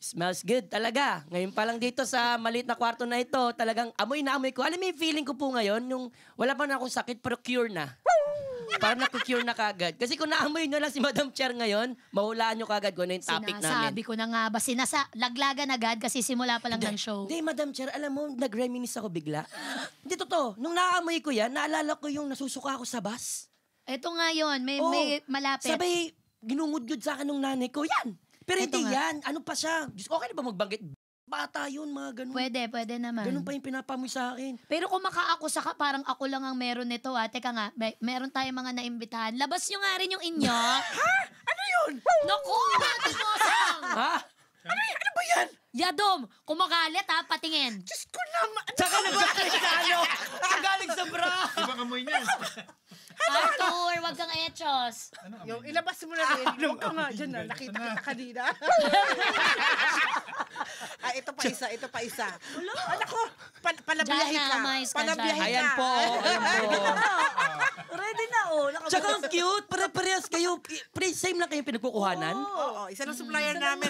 Smells good talaga. Ngayon pa lang dito sa maliit na kwarto na ito, talagang amoy na amoy ko. Alam mo yung feeling ko po ngayon, yung wala pa na akong sakit pero cure na. Parang naku-cure na kagad. Kasi kung naamoy nyo lang si Madam Chair ngayon, mahulaan nyo kagad kung ano yung topic namin. Sinasabi ko na nga ba, laglagan agad kasi simula pa lang ng show. Hindi, Madam Chair, alam mo, nag-reminisce ako bigla. Hindi, totoo. Nung naamoy ko yan, naalala ko yung nasusuka ako sa bus. Ito nga yun, may malapit. Sabay, ginungudgod sa akin nung nanay ko, yan. Pero Eto hindi nga. yan. Ano pa siya? Diyos ko, okay na ba magbanggit? Bata yun, mga ganun. Pwede naman. Ganun pa yung pinapamoy sa akin. Pero kung makaakusa ka, parang ako lang ang meron nito. Teka nga, meron tayong mga naimbitahan. Labas nyo nga rin yung inyo. Ha? Ano yun? Naku, Timosang! Ha? Ano ba yan? Yadom, kumakalit ha, patingin. Diyos ko naman. Tsaka nagagaling sa ano? Nakagaling sa bra. Ibang amoy niya. Arthur, wag kang etchos. Yung ilabas mo na rin. Huwag ka nga dyan na. Nakita kita kanina. Ito pa isa. Anak ko, palabiyahe Diyan na, ka. umayos ka, Palabiyahe ka. Ayan po. Ready na, oh. Tsaka ang cute. Pare-parehas kayo. Same lang kayo pinagkukuhanan. Oo, isa ng supplier namin.